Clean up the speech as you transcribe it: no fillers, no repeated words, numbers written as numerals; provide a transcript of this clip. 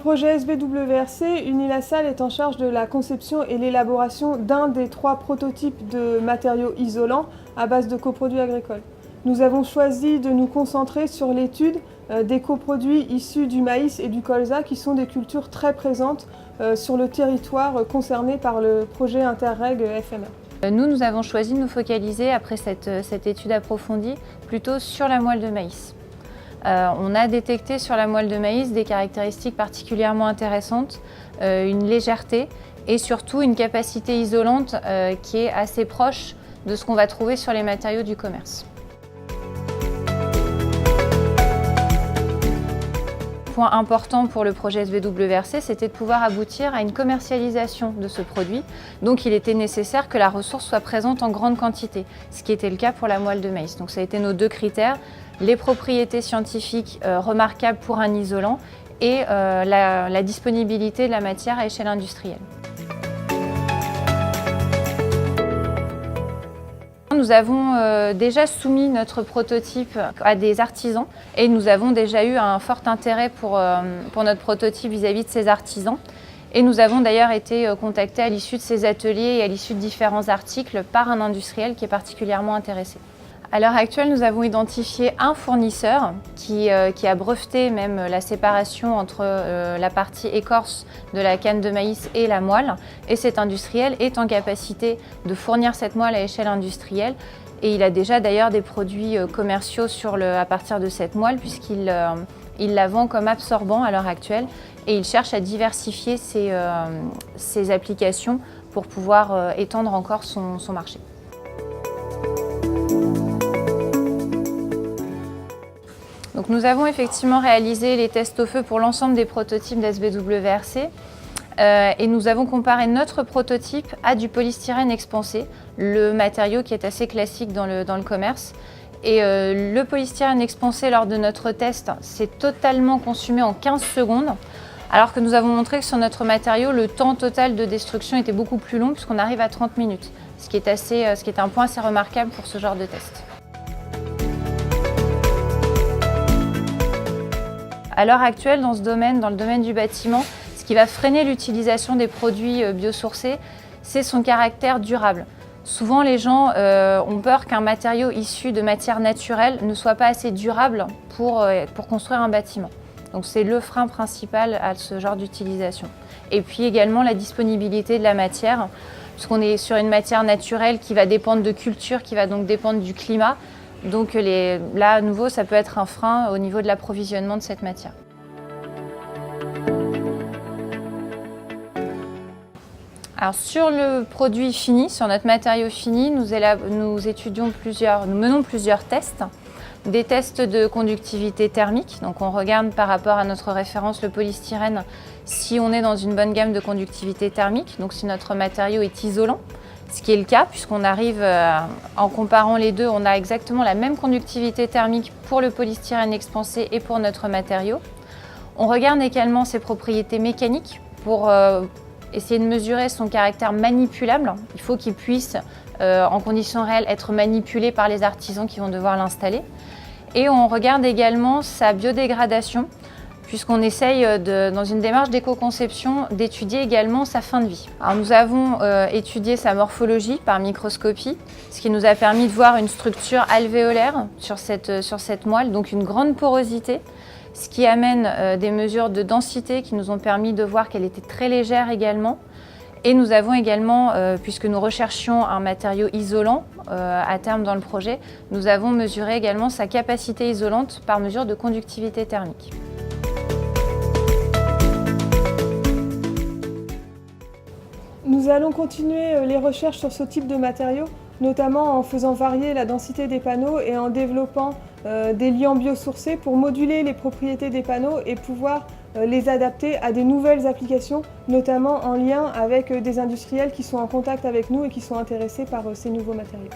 projet SBWRC, Unilassal est en charge de la conception et l'élaboration d'un des 3 prototypes de matériaux isolants à base de coproduits agricoles. Nous avons choisi de nous concentrer sur l'étude des coproduits issus du maïs et du colza qui sont des cultures très présentes sur le territoire concerné par le projet Interreg FME. Nous avons choisi de nous focaliser, après cette étude approfondie, plutôt sur la moelle de maïs. On a détecté sur la moelle de maïs des caractéristiques particulièrement intéressantes, une légèreté et surtout une capacité isolante qui est assez proche de ce qu'on va trouver sur les matériaux du commerce. Point important pour le projet SBWRC, c'était de pouvoir aboutir à une commercialisation de ce produit. Donc il était nécessaire que la ressource soit présente en grande quantité, ce qui était le cas pour la moelle de maïs. Donc ça a été nos 2 critères, les propriétés scientifiques remarquables pour un isolant et la disponibilité de la matière à échelle industrielle. Nous avons déjà soumis notre prototype à des artisans et nous avons déjà eu un fort intérêt pour notre prototype vis-à-vis de ces artisans. Et nous avons d'ailleurs été contactés à l'issue de ces ateliers et à l'issue de différents articles par un industriel qui est particulièrement intéressé. À l'heure actuelle, nous avons identifié un fournisseur qui a breveté même la séparation entre la partie écorce de la canne de maïs et la moelle. Et cet industriel est en capacité de fournir cette moelle à échelle industrielle. Et il a déjà d'ailleurs des produits commerciaux à partir de cette moelle puisqu'il la vend comme absorbant à l'heure actuelle. Et il cherche à diversifier ses applications pour pouvoir étendre encore son marché. Donc nous avons effectivement réalisé les tests au feu pour l'ensemble des prototypes d'SBWRC et nous avons comparé notre prototype à du polystyrène expansé, le matériau qui est assez classique dans le commerce. Et le polystyrène expansé lors de notre test s'est totalement consumé en 15 secondes, alors que nous avons montré que sur notre matériau, le temps total de destruction était beaucoup plus long puisqu'on arrive à 30 minutes, ce qui est un point assez remarquable pour ce genre de test. À l'heure actuelle, dans le domaine du bâtiment, ce qui va freiner l'utilisation des produits biosourcés, c'est son caractère durable. Souvent, les gens ont peur qu'un matériau issu de matières naturelles ne soit pas assez durable pour construire un bâtiment. Donc c'est le frein principal à ce genre d'utilisation. Et puis également la disponibilité de la matière, puisqu'on est sur une matière naturelle qui va dépendre de culture, qui va donc dépendre du climat. Donc là, à nouveau, ça peut être un frein au niveau de l'approvisionnement de cette matière. Alors sur le produit fini, sur notre matériau fini, nous menons plusieurs tests. Des tests de conductivité thermique, donc on regarde par rapport à notre référence, le polystyrène, si on est dans une bonne gamme de conductivité thermique, donc si notre matériau est isolant. Ce qui est le cas, puisqu'on arrive, en comparant les deux, on a exactement la même conductivité thermique pour le polystyrène expansé et pour notre matériau. On regarde également ses propriétés mécaniques pour essayer de mesurer son caractère manipulable. Il faut qu'il puisse, en conditions réelles, être manipulé par les artisans qui vont devoir l'installer. Et on regarde également sa biodégradation, puisqu'on essaye, dans une démarche d'éco-conception, d'étudier également sa fin de vie. Alors nous avons étudié sa morphologie par microscopie, ce qui nous a permis de voir une structure alvéolaire sur cette moelle, donc une grande porosité, ce qui amène des mesures de densité qui nous ont permis de voir qu'elle était très légère également. Et nous avons également, puisque nous recherchions un matériau isolant à terme dans le projet, nous avons mesuré également sa capacité isolante par mesure de conductivité thermique. Nous allons continuer les recherches sur ce type de matériaux, notamment en faisant varier la densité des panneaux et en développant des liants biosourcés pour moduler les propriétés des panneaux et pouvoir les adapter à des nouvelles applications, notamment en lien avec des industriels qui sont en contact avec nous et qui sont intéressés par ces nouveaux matériaux.